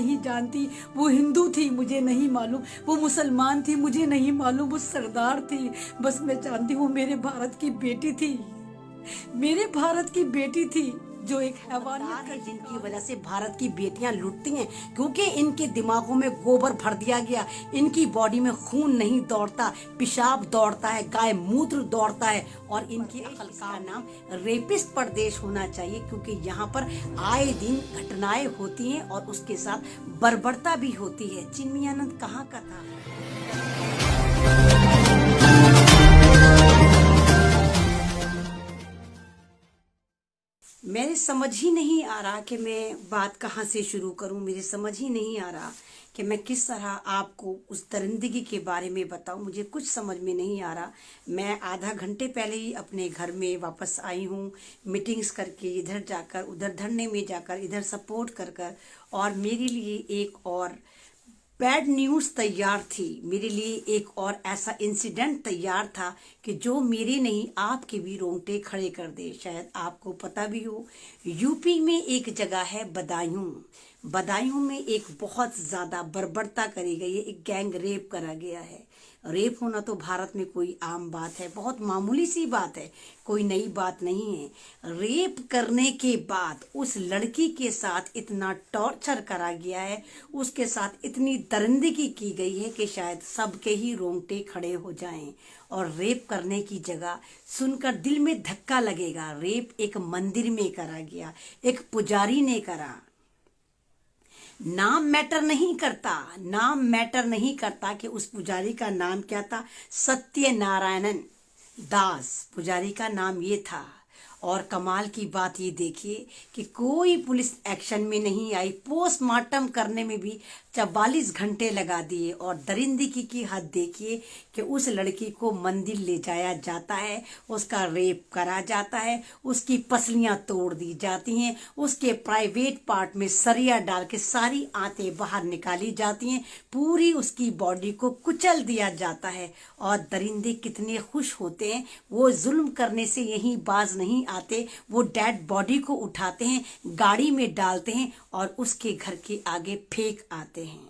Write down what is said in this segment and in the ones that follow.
नहीं जानती। वो हिंदू थी मुझे नहीं मालूम, वो मुसलमान थी मुझे नहीं मालूम, वो सरदार थी। बस मैं जानती हूँ मेरे भारत की बेटी थी, मेरे भारत की बेटी थी जो एक हैवानियत है, जिनकी वजह से भारत की बेटियां लुटती हैं, क्योंकि इनके दिमागों में गोबर भर दिया गया। इनकी बॉडी में खून नहीं दौड़ता, पेशाब दौड़ता है, गाय मूत्र दौड़ता है। और इनकी अकल का नाम रेपिस्ट प्रदेश होना चाहिए, क्योंकि यहाँ पर आए दिन घटनाएं होती हैं और उसके साथ बर्बरता भी होती है। चिन्मयानंद कहाँ का था? मेरे समझ ही नहीं आ रहा कि मैं बात कहाँ से शुरू करूं। मेरे समझ ही नहीं आ रहा कि मैं किस तरह आपको उस दरिंदगी के बारे में बताऊं। मुझे कुछ समझ में नहीं आ रहा। मैं आधा घंटे पहले ही अपने घर में वापस आई हूं, मीटिंग्स करके, इधर जाकर उधर धरने में जाकर, इधर सपोर्ट कर और मेरे लिए एक और बैड न्यूज़ तैयार थी। मेरे लिए एक और ऐसा इंसिडेंट तैयार था कि जो मेरे नहीं आपके भी रोंगटे खड़े कर दे। शायद आपको पता भी हो, यूपी में एक जगह है बदायूं। बदायूं में एक बहुत ज़्यादा बर्बरता करी गई है, एक गैंग रेप करा गया है। रेप होना तो भारत में कोई आम बात है, बहुत मामूली सी बात है, कोई नई बात नहीं है। रेप करने के बाद उस लड़की के साथ इतना टॉर्चर करा गया है, उसके साथ इतनी दरिंदगी की गई है कि शायद सबके ही रोंगटे खड़े हो जाएं। और रेप करने की जगह सुनकर दिल में धक्का लगेगा, रेप एक मंदिर में करा गया, एक पुजारी ने करा। नाम मैटर नहीं करता, नाम मैटर नहीं करता कि उस पुजारी का नाम क्या था। सत्यनारायण दास पुजारी का नाम ये था। और कमाल की बात ये देखिए कि कोई पुलिस एक्शन में नहीं आई। पोस्टमार्टम करने में भी 44 घंटे लगा दिए। और दरिंदगी की हद देखिए कि उस लड़की को मंदिर ले जाया जाता है, उसका रेप करा जाता है, उसकी पसलियां तोड़ दी जाती हैं, उसके प्राइवेट पार्ट में सरिया डाल के सारी आंतें बाहर निकाली जाती हैं, पूरी उसकी बॉडी को कुचल दिया जाता है। और दरिंदे कितने खुश होते हैं, वो जुल्म करने से यहीं बाज नहीं आते। वो डेड बॉडी को उठाते हैं, गाड़ी में डालते हैं और उसके घर के आगे फेंक आते हैं।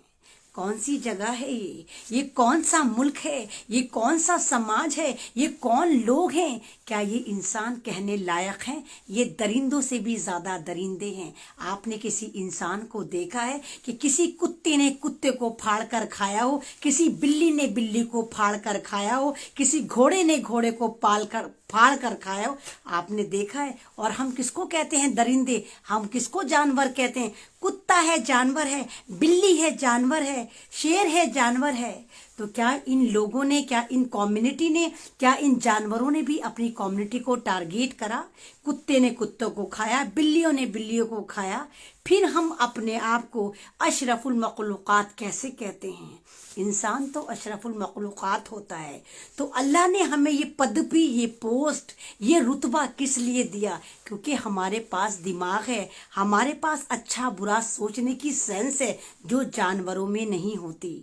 कौन सी जगह है ये कौन सा मुल्क है, ये कौन सा समाज है, ये कौन लोग हैं? क्या ये इंसान कहने लायक हैं? ये दरिंदों से भी ज्यादा दरिंदे हैं। आपने किसी इंसान को देखा है कि किसी कुत्ते ने कुत्ते को फाड़ कर खाया हो, किसी बिल्ली ने बिल्ली को फाड़ कर खाया हो, किसी घोड़े ने घोड़े को फाड़ कर खाया हो? आपने देखा है? और हम किसको कहते हैं दरिंदे? हम किसको जानवर कहते हैं? कुत्ता है जानवर है, बिल्ली है जानवर है, शेर है जानवर है। तो क्या इन लोगों ने, क्या इन कम्युनिटी ने, क्या इन जानवरों ने भी अपनी कम्युनिटी को टारगेट करा? कुत्ते ने कुत्तों को खाया, बिल्लियों ने बिल्लियों को खाया। फिर हम अपने आप को अशरफुल मखलूक़ात कैसे कहते हैं? इंसान तो अशरफुल मखलूक़ात होता है। तो अल्लाह ने हमें ये पदवी, ये पोस्ट, ये रुतबा किस लिए दिया? क्योंकि हमारे पास दिमाग है, हमारे पास अच्छा बुरा सोचने की सेंस है, जो जानवरों में नहीं होती।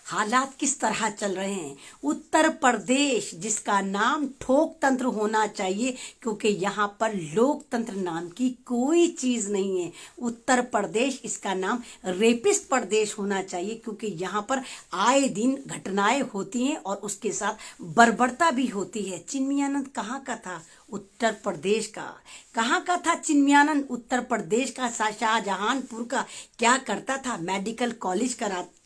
हालात किस तरह चल रहे हैं? उत्तर प्रदेश, जिसका नाम ठोकतंत्र होना चाहिए, क्योंकि यहाँ पर लोकतंत्र नाम की कोई चीज नहीं है। उत्तर प्रदेश, इसका नाम रेपिस्ट प्रदेश होना चाहिए, क्योंकि यहाँ पर आए दिन घटनाएं होती हैं और उसके साथ बर्बरता भी होती है। चिन्मयानंद कहाँ का था? उत्तर प्रदेश का। कहाँ का था चिन्मयानंद? उत्तर प्रदेश का। शाहजहानपुर का। क्या करता था? मेडिकल कॉलेज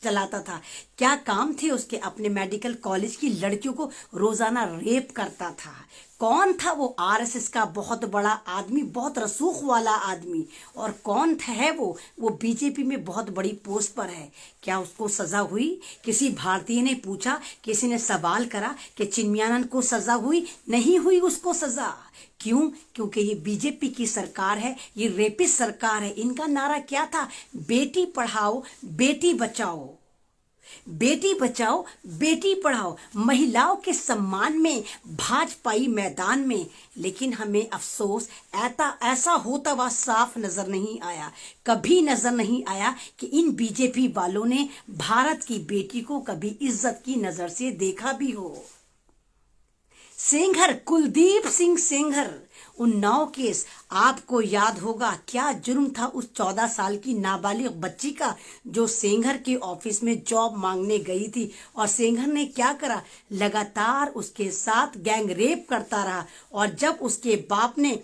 चलाता था। क्या काम थे उसके? अपने मेडिकल कॉलेज की लड़कियों को रोजाना रेप करता था। कौन था वो? आरएसएस का बहुत बड़ा आदमी, बहुत रसूख वाला आदमी। और कौन है वो बीजेपी में बहुत बड़ी पोस्ट पर है। क्या उसको सजा हुई? किसी भारतीय ने पूछा, किसी ने सवाल करा कि चिन्मयानंद को सजा हुई? नहीं हुई उसको सजा। क्यों? क्योंकि ये बीजेपी की सरकार है, ये रेपिस्ट सरकार है। इनका नारा क्या था? बेटी पढ़ाओ बेटी बचाओ, बेटी बचाओ बेटी पढ़ाओ, महिलाओं के सम्मान में, भाजपाई मैदान में। लेकिन हमें अफसोस ऐसा होता हुआ साफ नजर नहीं आया। कभी नजर नहीं आया कि इन बीजेपी वालों ने भारत की बेटी को कभी इज्जत की नजर से देखा भी हो। सेंगर, कुलदीप सिंह सेंगर, उन्नाव केस आपको याद होगा। क्या जुर्म था उस 14 साल की नाबालिग बच्ची का जो सेंगर के ऑफिस में जॉब मांगने गई थी, और सेंगर ने क्या करा, लगातार उसके साथ गैंग रेप करता रहा। और जब उसके बाप ने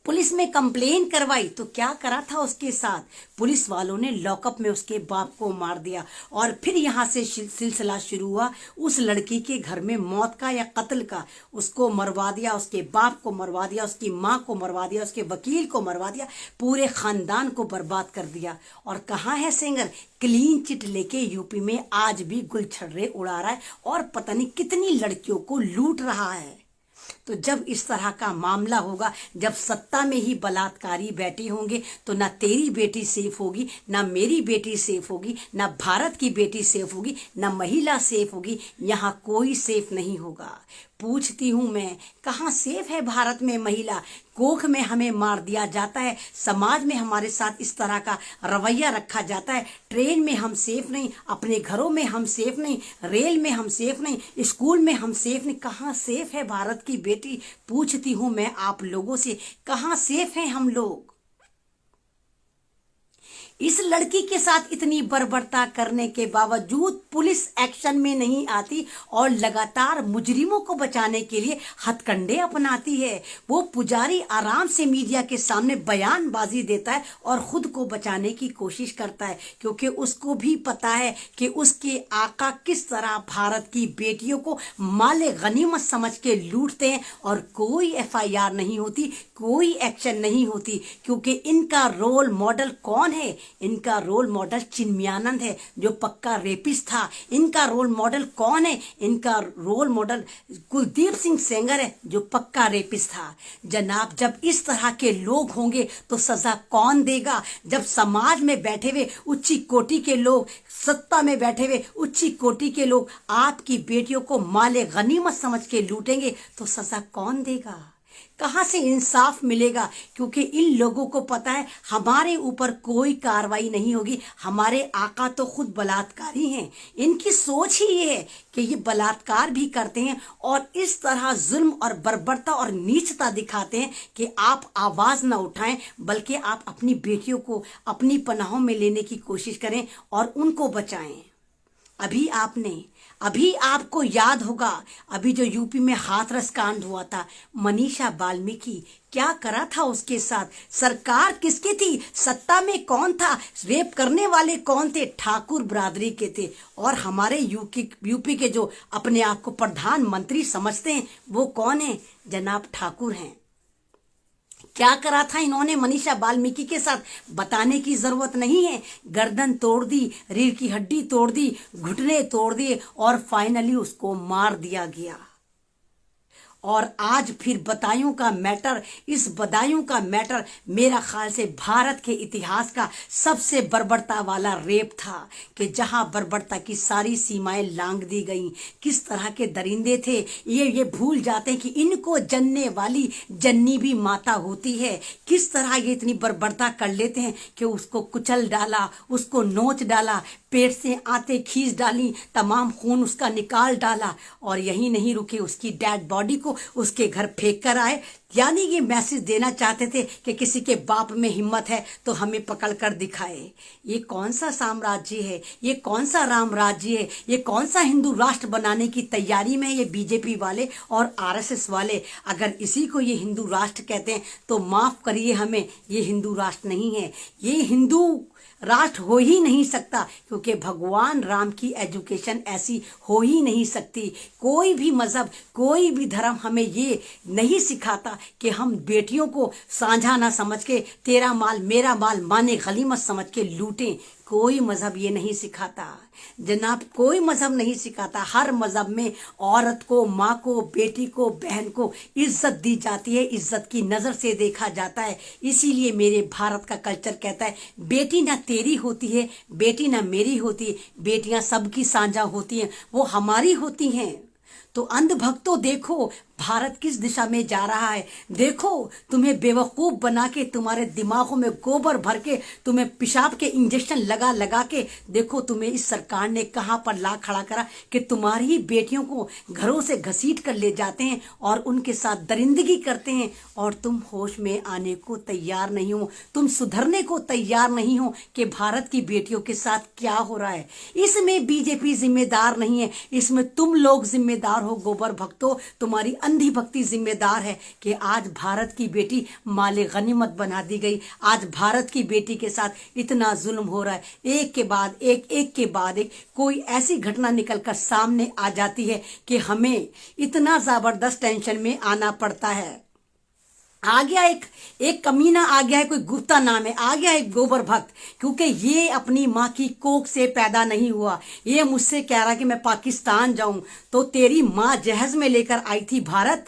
पुलिस में कंप्लेन करवाई तो क्या करा था उसके साथ, पुलिस वालों ने लॉकअप में उसके बाप को मार दिया। और फिर यहाँ से सिलसिला शुरू हुआ उस लड़की के घर में मौत का या कत्ल का। उसको मरवा दिया, उसके बाप को मरवा दिया, उसकी माँ को मरवा दिया, उसके वकील को मरवा दिया, पूरे खानदान को बर्बाद कर दिया। और कहाँ है सेंगर, क्लीन चिट लेके यूपी में आज भी गुलछर्रे उड़ा रहा है और पता नहीं कितनी लड़कियों को लूट रहा है। तो जब इस तरह का मामला होगा, जब सत्ता में ही बलात्कारी बैठे होंगे, तो ना तेरी बेटी सेफ होगी, ना मेरी बेटी सेफ होगी, ना भारत की बेटी सेफ होगी, ना महिला सेफ होगी। यहाँ कोई सेफ नहीं होगा। पूछती हूँ मैं, कहाँ सेफ है भारत में महिला? कोख में हमें मार दिया जाता है, समाज में हमारे साथ इस तरह का रवैया रखा जाता है, ट्रेन में हम सेफ नहीं, अपने घरों में हम सेफ नहीं, रेल में हम सेफ नहीं, स्कूल में हम सेफ नहीं। कहाँ सेफ है भारत की बेटी? पूछती हूँ मैं आप लोगों से, कहाँ सेफ हैं हम लोग? इस लड़की के साथ इतनी बर्बरता करने के बावजूद पुलिस एक्शन में नहीं आती और लगातार मुजरिमों को बचाने के लिए हथकंडे अपनाती है। वो पुजारी आराम से मीडिया के सामने बयानबाजी देता है और खुद को बचाने की कोशिश करता है, क्योंकि उसको भी पता है कि उसके आका किस तरह भारत की बेटियों को माले गनीमत समझ के लूटते हैं और कोई FIR नहीं होती, कोई एक्शन नहीं होती। क्योंकि इनका रोल मॉडल कौन है? इनका रोल मॉडल चिन्मयानंद है जो पक्का रेपिस्ट था। इनका रोल मॉडल कौन है? इनका रोल मॉडल कुलदीप सिंह सेंगर है जो पक्का रेपिस्ट था। जनाब, जब इस तरह के लोग होंगे तो सजा कौन देगा? जब समाज में बैठे हुए उच्च कोटि के लोग, सत्ता में बैठे हुए उच्च कोटि के लोग आपकी बेटियों को माले गनीमत समझ के लूटेंगे तो सजा कौन देगा? कहाँ से इंसाफ मिलेगा? क्योंकि इन लोगों को पता है हमारे ऊपर कोई कार्रवाई नहीं होगी, हमारे आका तो खुद बलात्कारी हैं। इनकी सोच ही ये है कि ये बलात्कार भी करते हैं और इस तरह जुल्म और बर्बरता और नीचता दिखाते हैं कि आप आवाज ना उठाएं, बल्कि आप अपनी बेटियों को अपनी पनाहों में लेने की कोशिश करें और उनको बचाएं। अभी आपको याद होगा, अभी जो यूपी में हाथरस कांड हुआ था, मनीषा बाल्मीकि क्या करा था उसके साथ? सरकार किसकी थी? सत्ता में कौन था? रेप करने वाले कौन थे? ठाकुर बरादरी के थे। और हमारे यूपी के जो अपने आप को प्रधानमंत्री समझते हैं वो कौन है? जनाब ठाकुर हैं। क्या करा था इन्होंने मनीषा बाल्मीकि के साथ? बताने की जरूरत नहीं है। गर्दन तोड़ दी, रीढ़ की हड्डी तोड़ दी, घुटने तोड़ दिए और फाइनली उसको मार दिया गया। और आज फिर बदायूं का मैटर, इस बदायूं का मैटर मेरा ख्याल से भारत के इतिहास का सबसे बर्बरता वाला रेप था, कि जहां बर्बरता की सारी सीमाएं लांघ दी गई। किस तरह के दरिंदे थे ये भूल जाते हैं कि इनको जनने वाली जन्नी भी माता होती है। किस तरह ये इतनी बर्बरता कर लेते हैं कि उसको कुचल डाला, उसको नोच डाला, पेट से आते खींच डाली, तमाम खून उसका निकाल डाला और यही नहीं रुके, उसकी डेड बॉडी को उसके घर फेंक कर आए। यानी ये मैसेज देना चाहते थे कि किसी के बाप में हिम्मत है तो हमें पकड़ कर दिखाए। ये कौन सा साम्राज्य है? ये कौन सा राम राज्य है? ये कौन सा हिंदू राष्ट्र बनाने की तैयारी में ये बीजेपी वाले और RSS वाले? अगर इसी को ये हिंदू राष्ट्र कहते हैं तो माफ करिए हमें, ये हिंदू राष्ट्र नहीं है, ये हिंदू राष्ट्र हो ही नहीं सकता, क्योंकि भगवान राम की एजुकेशन ऐसी हो ही नहीं सकती। कोई भी मजहब, कोई भी धर्म हमें ये नहीं सिखाता कि हम बेटियों को साझा ना समझ के तेरा माल मेरा माल माने गनीमत समझ के लूटें। कोई मजहब ये नहीं सिखाता जनाब, कोई मजहब नहीं सिखाता। हर मजहब में औरत को, माँ को, बेटी को, बहन को इज्जत दी जाती है, इज्जत की नज़र से देखा जाता है। इसीलिए मेरे भारत का कल्चर कहता है बेटी ना तेरी होती है, बेटी ना मेरी होती है, बेटियां सबकी साझा होती हैं, वो हमारी होती हैं। तो अंधभक्तों देखो, भारत किस दिशा में जा रहा है। देखो, तुम्हें बेवकूफ बना के, तुम्हारे दिमागों में गोबर भर के, तुम्हें पेशाब के इंजेक्शन लगा लगा के, देखो तुम्हें इस सरकार ने कहां पर ला खड़ा करा कि तुम्हारी ही बेटियों को घरों से घसीट कर ले जाते हैं और उनके साथ दरिंदगी करते हैं, और तुम होश में आने को तैयार नहीं हो, तुम सुधरने को तैयार नहीं हो कि भारत की बेटियों के साथ क्या हो रहा है। इसमें बीजेपी जिम्मेदार नहीं है, इसमें तुम लोग जिम्मेदार हो। गोबर भक्तों, तुम्हारी अंधी भक्ति जिम्मेदार है कि आज भारत की बेटी माले गनीमत बना दी गई। आज भारत की बेटी के साथ इतना जुल्म हो रहा है, एक के बाद एक, एक के बाद एक, कोई ऐसी घटना निकलकर सामने आ जाती है कि हमें इतना जबरदस्त टेंशन में आना पड़ता है। आ गया एक कमीना, आ गया है, कोई गुप्ता नाम है, आ गया एक गोबर भक्त, क्योंकि ये अपनी माँ की कोख से पैदा नहीं हुआ। ये मुझसे कह रहा कि मैं पाकिस्तान जाऊं, तो तेरी माँ जहाज में लेकर आई थी भारत,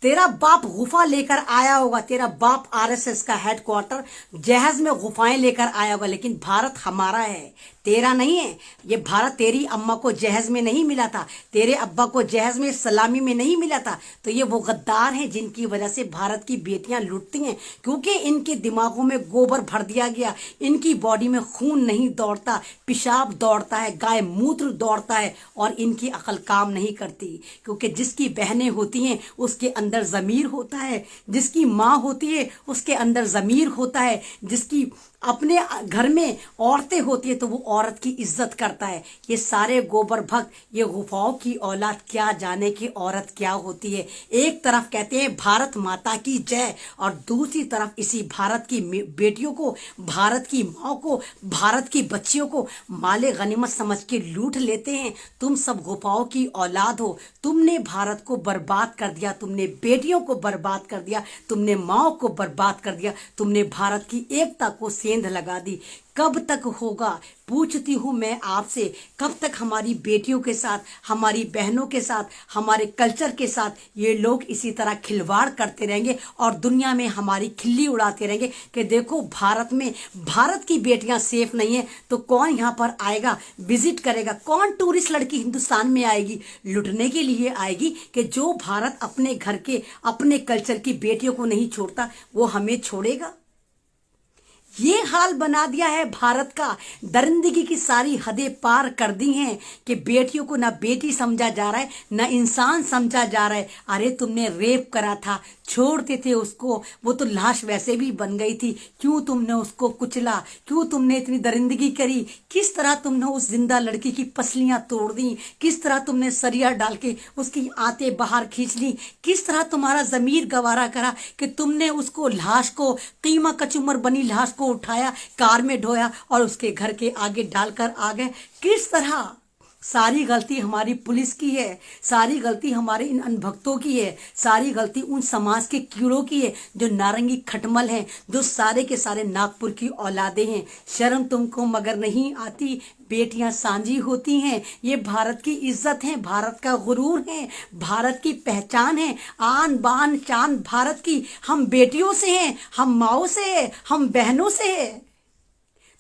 तेरा बाप गुफा लेकर आया होगा, तेरा बाप आरएसएस का हेडक्वार्टर जहाज में गुफाएं लेकर आया होगा, लेकिन भारत हमारा है, तेरा नहीं है। ये भारत तेरी अम्मा को जहाज में नहीं मिला था, तेरे अब्बा को जहाज में सलामी में नहीं मिला था। तो ये वो गद्दार हैं जिनकी वजह से भारत की बेटियां लुटती हैं, क्योंकि इनके दिमागों में गोबर भर दिया गया, इनकी बॉडी में खून नहीं दौड़ता, पेशाब दौड़ता है, गाय मूत्र दौड़ता है, और इनकी अकल काम नहीं करती। क्योंकि जिसकी बहनें होती हैं उसके अंदर ज़मीर होता है, जिसकी माँ होती है उसके अंदर ज़मीर होता है, जिसकी अपने घर में औरतें होती है तो वो औरत की इज्जत करता है। ये सारे गोबर भक्त, ये गुफाओं की औलाद क्या जाने कि औरत क्या होती है। एक तरफ कहते हैं भारत माता की जय, और दूसरी तरफ इसी भारत की बेटियों को, भारत की माँ को, भारत की बच्चियों को माले गनीमत समझ के लूट लेते हैं। तुम सब गुफाओं की औलाद हो, तुमने भारत को बर्बाद कर दिया, तुमने बेटियों को बर्बाद कर दिया, तुमने माओ को बर्बाद कर दिया, तुमने भारत की एकता को सेंध लगा दी। कब तक होगा, पूछती हूँ मैं आपसे, कब तक हमारी बेटियों के साथ, हमारी बहनों के साथ, हमारे कल्चर के साथ ये लोग इसी तरह खिलवाड़ करते रहेंगे और दुनिया में हमारी खिल्ली उड़ाते रहेंगे कि देखो भारत में, भारत की बेटियां सेफ नहीं है। तो कौन यहाँ पर आएगा, विजिट करेगा? कौन टूरिस्ट लड़की हिंदुस्तान में आएगी? लुटने के लिए आएगी कि जो भारत अपने घर के, अपने कल्चर की बेटियों को नहीं छोड़ता वो हमें छोड़ेगा? ये हाल बना दिया है भारत का। दरिंदगी की सारी हदें पार कर दी हैं कि बेटियों को ना बेटी समझा जा रहा है, ना इंसान समझा जा रहा है। अरे तुमने रेप करा था, छोड़ते थे उसको, वो तो लाश वैसे भी बन गई थी, क्यों तुमने उसको कुचला? क्यों तुमने इतनी दरिंदगी करी? किस तरह तुमने उस जिंदा लड़की की पसलियां तोड़ दी? किस तरह तुमने सरिया डाल के उसकी आंतें बाहर खींच ली? किस तरह तुम्हारा जमीर गवारा करा कि तुमने उसको, लाश को, कीमा कचूमर बनी लाश को उठाया, कार में ढोया और उसके घर के आगे डालकर आ गए? किस तरह? सारी गलती हमारी पुलिस की है, सारी गलती हमारे इन अनभक्तों की है, सारी गलती उन समाज के कीड़ों की है जो नारंगी खटमल हैं, जो सारे के सारे नागपुर की औलादे हैं। शर्म तुमको मगर नहीं आती? बेटियां सांझी होती हैं, ये भारत की इज्जत है, भारत का गुरूर है, भारत की पहचान है, आन बान शान भारत की। हम बेटियों से हैं, हम माओ से हैं, हम बहनों से हैं।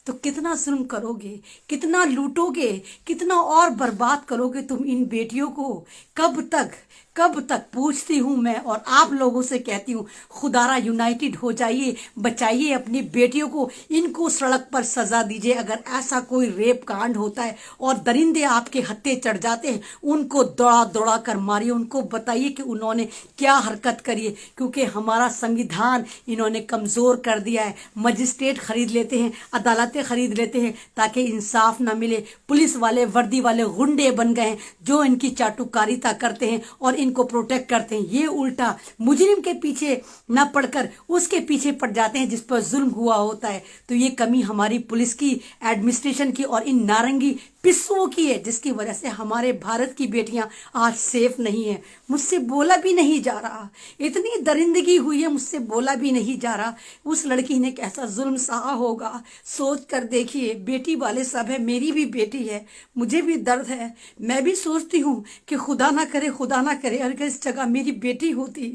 तो कितना जुल्म करोगे, कितना लूटोगे, कितना और बर्बाद करोगे तुम इन बेटियों को? कब तक, कब तक? पूछती हूँ मैं और आप लोगों से कहती हूँ, खुदारा यूनाइटेड हो जाइए, बचाइए अपनी बेटियों को, इनको सड़क पर सजा दीजिए। अगर ऐसा कोई रेप कांड होता है और दरिंदे आपके हत्थे चढ़ जाते हैं, उनको दौड़ा दौड़ा कर मारिए, उनको बताइए कि उन्होंने क्या हरकत करी है। क्योंकि हमारा संविधान इन्होंने कमज़ोर कर दिया है। मजिस्ट्रेट खरीद लेते हैं, अदालतें खरीद लेते हैं ताकि इंसाफ ना मिले। पुलिस वाले, वर्दी वाले गुंडे बन गए हैं जो इनकी चाटुकारिता करते हैं और इनको प्रोटेक्ट करते हैं। ये उल्टा मुजरिम के पीछे न पड़कर उसके पीछे पड़ जाते हैं जिस पर जुल्म हुआ होता है। तो ये कमी हमारी पुलिस की, एडमिनिस्ट्रेशन की और इन नारंगी पिस्सुओं की है, जिसकी वजह से हमारे भारत की बेटियां आज सेफ नहीं है। मुझसे बोला भी नहीं जा रहा, इतनी दरिंदगी हुई है, मुझसे बोला भी नहीं जा रहा। उस लड़की ने कैसा जुल्म सहा होगा, सोच कर देखिए। बेटी वाले सब है, मेरी भी बेटी है, मुझे भी दर्द है। मैं भी सोचती हूँ कि खुदा ना करे, खुदा ना करे, अगर इस जगह मेरी बेटी होती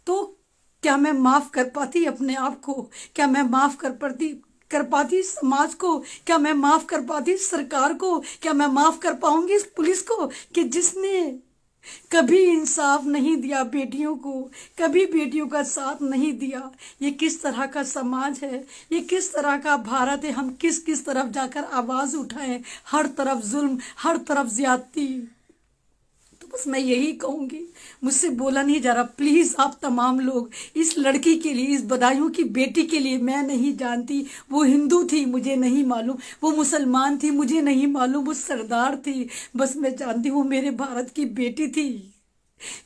तो क्या मैं माफ कर पाती अपने आप को? क्या मैं माफ कर पाती समाज को? क्या मैं माफ कर पाती सरकार को? क्या मैं माफ कर पाऊंगी इस पुलिस को कि जिसने कभी इंसाफ नहीं दिया बेटियों को, कभी बेटियों का साथ नहीं दिया। ये किस तरह का समाज है, ये किस तरह का भारत है। हम किस किस तरफ जाकर आवाज उठाएं, हर तरफ जुल्म, हर तरफ ज्यादती। तो बस मैं यही कहूंगी, मुझसे बोला नहीं जा रहा, प्लीज आप तमाम लोग इस लड़की के लिए, इस बदायूं की बेटी के लिए, मैं नहीं जानती वो हिंदू थी मुझे नहीं मालूम, वो मुसलमान थी मुझे नहीं मालूम, वो सरदार थी, बस मैं जानती हूँ मेरे भारत की बेटी थी,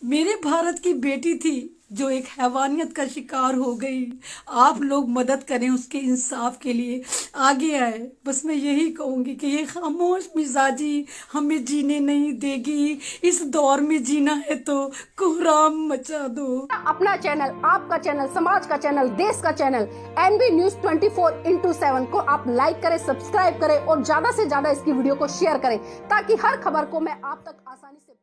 मेरे भारत की बेटी थी जो एक हैवानियत का शिकार हो गई। आप लोग मदद करें उसके इंसाफ के लिए, आगे आए। बस मैं यही कहूंगी कि ये खामोश मिजाजी हमें जीने नहीं देगी। इस दौर में जीना है तो कोहराम मचा दो। अपना चैनल, आपका चैनल, समाज का चैनल, देश का चैनल एनबी न्यूज 24/7 को आप लाइक करें, सब्सक्राइब करें और ज्यादा से ज्यादा इसकी वीडियो को शेयर करें ताकि हर खबर को मैं आप तक आसानी से